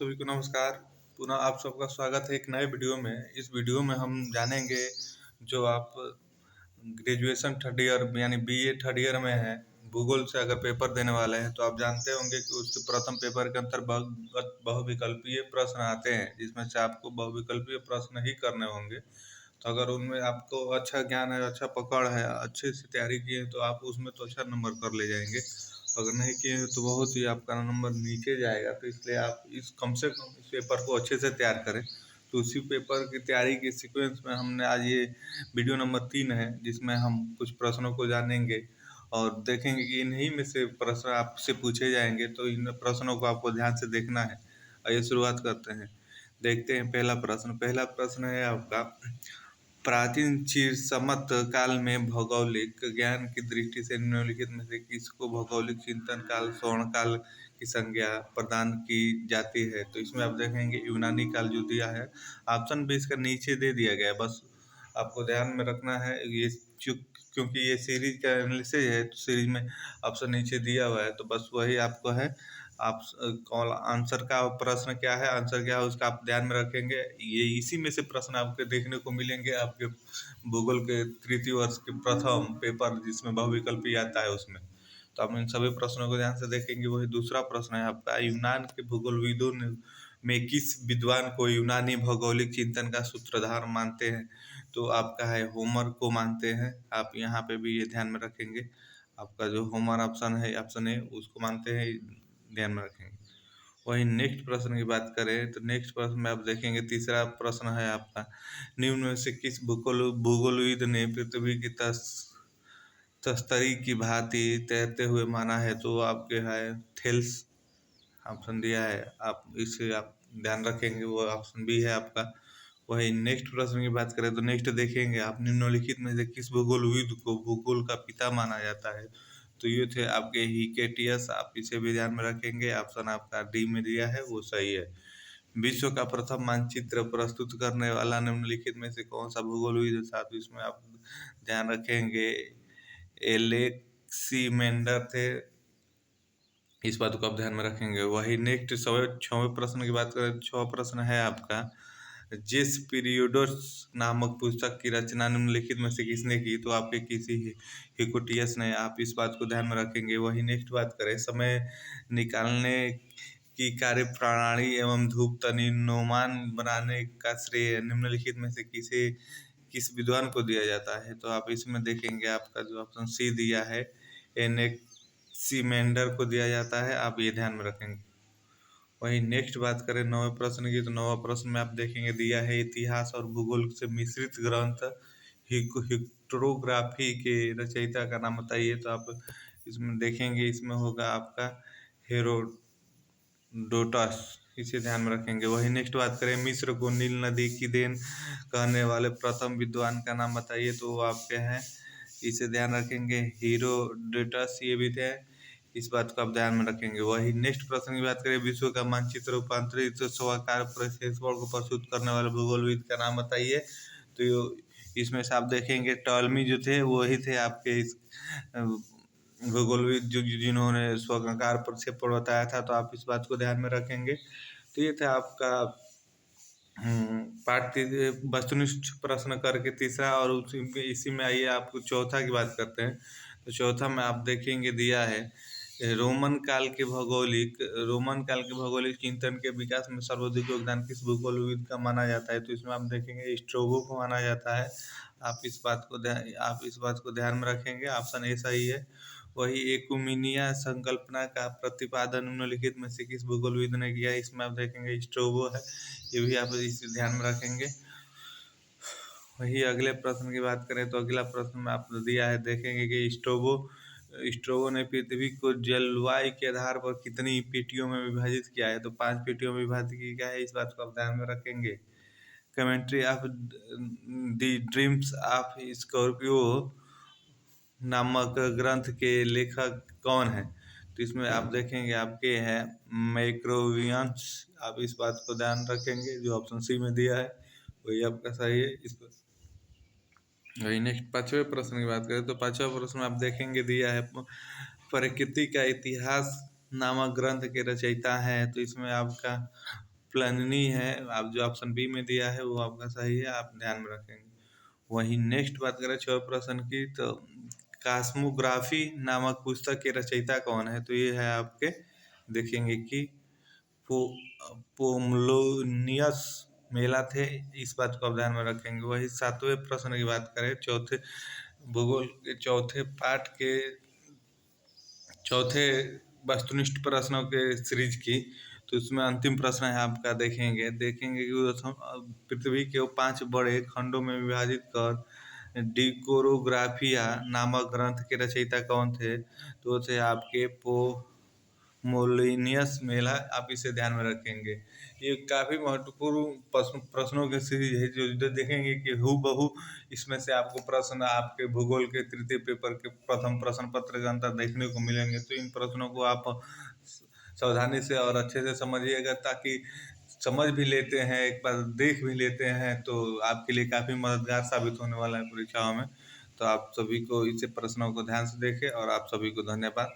सभी को नमस्कार। पुनः आप सबका स्वागत है एक नए वीडियो में। इस वीडियो में हम जानेंगे जो आप ग्रेजुएशन थर्ड ईयर यानी बीए थर्ड ईयर में हैं, भूगोल से अगर पेपर देने वाले हैं तो आप जानते होंगे कि उसके प्रथम पेपर के अंतर्गत बहुविकल्पीय प्रश्न आते हैं, जिसमें से आपको बहुविकल्पीय प्रश्न ही करने होंगे। तो अगर उनमें आपको अच्छा ज्ञान है, अच्छा पकड़ है, अच्छे से तैयारी किए हैं तो आप उसमें तो अच्छा नंबर कर ले जाएंगे। अगर नहीं किए हैं तो बहुत ही आपका नंबर नीचे जाएगा। तो इसलिए आप इस कम से कम इस पेपर को अच्छे से तैयार करें। तो उसी पेपर की तैयारी के सीक्वेंस में हमने आज ये वीडियो नंबर 3 है, जिसमें हम कुछ प्रश्नों को जानेंगे और देखेंगे कि इन्हीं में से प्रश्न आपसे पूछे जाएंगे। तो इन प्रश्नों को आपको ध्यान से देखना है। आइए शुरुआत करते हैं। देखते हैं पहला प्रश्न है आपका, प्राचीन चिरसमत काल में भौगोलिक ज्ञान की दृष्टि से निम्नलिखित में से किसको भौगोलिक चिंतन काल स्वर्ण काल की संज्ञा प्रदान की जाती है? तो इसमें आप देखेंगे यूनानी काल जो दिया है, ऑप्शन भी इसका नीचे दे दिया गया है। बस आपको ध्यान में रखना है ये, क्योंकि ये सीरीज का एनालिसिस है तो सीरीज में ऑप्शन नीचे दिया हुआ है, तो बस वही आपको है। आप कॉल आंसर का प्रश्न क्या है, आंसर क्या है उसका आप ध्यान में रखेंगे। ये इसी में से प्रश्न आपके देखने को मिलेंगे आपके भूगोल के तृतीय वर्ष के प्रथम पेपर जिसमें बहुविकल्पी आता है उसमें। तो आप इन सभी प्रश्नों को ध्यान से देखेंगे। वही दूसरा प्रश्न है आपका, यूनान के भूगोलविदों में किस विद्वान को यूनानी भौगोलिक चिंतन का सूत्रधार मानते हैं? तो आपका है होमर को मानते हैं। आप यहाँ पे भी ये ध्यान में रखेंगे। आपका जो होमर ऑप्शन है, ऑप्शन ए, उसको मानते हैं, ध्यान में रखेंगे। वही नेक्स्ट प्रश्न की बात करें तो नेक्स्ट प्रश्न में आप देखेंगे तीसरा प्रश्न है आपका, निम्न में से किस भूगोलविद ने पृथ्वी की तस्तरी की भांति तैरते हुए माना है? तो आपके है थेल्स ऑप्शन दिया है, आप इसे आप ध्यान रखेंगे, वो ऑप्शन बी है आपका। वही नेक्स्ट प्रश्न की बात करें तो नेक्स्ट देखेंगे आप, निम्नलिखित में से किस भूगोलविद को भूगोल का पिता माना जाता है? तो ये थे आपके हिकेटियस, आप इसे भी ध्यान में रखेंगे। ऑप्शन आपका डी में दिया है वो सही है। विश्व का प्रथम मानचित्र प्रस्तुत करने वाला निम्नलिखित में से कौन सा भूगोलविद है? साथ इसमें आप ध्यान रखेंगे एलेक्सीमेंडर थे, इस बात को आप ध्यान में रखेंगे। वही नेक्स्ट छवें प्रश्न की बात करें, छवा प्रश्न है आपका, जिस पीरियोडस नामक पुस्तक की रचना निम्नलिखित में से किसने की? तो आपके किसी हिकुटियस ने, आप इस बात को ध्यान में रखेंगे। वही नेक्स्ट बात करें, समय निकालने की कार्य प्रणाली एवं धूप तनिनोमान बनाने का श्रेय निम्नलिखित में से किस विद्वान को दिया जाता है? तो आप इसमें देखेंगे आपका जो ऑप्शन सी दिया है एनेक्सीमेंडर को दिया जाता है, आप ये ध्यान में रखेंगे। वही नेक्स्ट बात करें नौवें प्रश्न की, तो नौवा प्रश्न में आप देखेंगे दिया है, इतिहास और भूगोल से मिश्रित ग्रंथ हिस्टोग्राफी के रचयिता का नाम बताइए? तो आप इसमें देखेंगे, इसमें होगा आपका हेरोडोटस, इसे ध्यान में रखेंगे। वही नेक्स्ट बात करें, मिस्र को नील नदी की देन कहने वाले प्रथम विद्वान का नाम बताइए? तो वो आपके हैं, इसे ध्यान रखेंगे, हेरोडोटस ये भी थे, इस बात को आप ध्यान में रखेंगे। वही नेक्स्ट प्रश्न की बात करें, विश्व का मानचित्र रूपांतरित स्वाकार प्रक्षेपण को प्रस्तुत करने वाले भूगोलविद का नाम बताइए? तो इसमें से आप देखेंगे टॉलमी जो थे वही थे आपके इस भूगोलविद जो जिन्होंने स्वर्गाकार प्रक्षेपण बताया था। तो आप इस बात को ध्यान में रखेंगे। तो ये था आपका पार्ट वस्तुनिष्ठ प्रश्न करके तीसरा, और इसी में आइए आपको चौथा की बात करते हैं। तो चौथा में आप देखेंगे दिया है, रोमन काल के भौगोलिक चिंतन के विकास में सर्वाधिक योगदान किस भूगोलविद का माना जाता है? तो इसमें आप देखेंगे स्ट्रैबो को माना जाता है। आप इस बात को ध्यान में रखेंगे, ऑप्शन ए सही है। वही एकुमिनिया संकल्पना का प्रतिपादन निम्नलिखित में से किस भूगोलविद ने किया? इसमें आप देखेंगे स्ट्रैबो है, ये भी आप इसे ध्यान में रखेंगे। वही अगले प्रश्न की बात करें तो अगला प्रश्न में आपने दिया है, देखेंगे कि स्ट्रोबो ने पृथ्वी को जलवायु के आधार पर कितनी पेटियों में विभाजित किया है? तो 5 पेटियों में विभाजित किया है, इस बात को आप ध्यान में रखेंगे। Commentary of the dreams of Scorpio नामक ग्रंथ के लेखक कौन है? तो इसमें आप देखेंगे आपके हैं मैक्रोवियंस, आप इस बात को ध्यान रखेंगे, जो ऑप्शन सी में दिया है वही आपका सही है। इस पर वही नेक्स्ट पांचवें प्रश्न की बात करें तो पांचवा प्रश्न में आप देखेंगे दिया है, प्रकृति का इतिहास नामक ग्रंथ के रचयिता हैं? तो इसमें आपका प्लानिनी है, आप जो ऑप्शन बी में दिया है वो आपका सही है, आप ध्यान में रखेंगे। वही नेक्स्ट बात करें 6 प्रश्न की, तो कॉस्मोग्राफी नामक पुस्तक के रचयिता कौन है? तो ये है आपके, देखेंगे कि पो पोमलोनियस मेला थे, इस बात को आप ध्यान में रखेंगे। वही 7वें प्रश्न की बात करें, चौथे भूगोल के चौथे पाठ के चौथे वस्तुनिष्ठ प्रश्नों के सीरीज की, तो इसमें अंतिम प्रश्न है आपका, देखेंगे कि पृथ्वी के 5 बड़े खंडों में विभाजित कर डिकोरोग्राफिया नामक ग्रंथ के रचयिता कौन थे? तो थे आपके मोलिनियस मेला, आप इसे ध्यान में रखेंगे। ये काफ़ी महत्वपूर्ण प्रश्नों की सीरीज है, जो देखेंगे कि हूबहू इसमें से आपको प्रश्न आपके भूगोल के तृतीय पेपर के प्रथम प्रश्न पत्र के अंतर देखने को मिलेंगे। तो इन प्रश्नों को आप सावधानी से और अच्छे से समझिएगा, ताकि समझ भी लेते हैं, एक बार देख भी लेते हैं, तो आपके लिए काफ़ी मददगार साबित होने वाला है परीक्षाओं में। तो आप सभी को इस प्रश्नों को ध्यान से देखें, और आप सभी को धन्यवाद।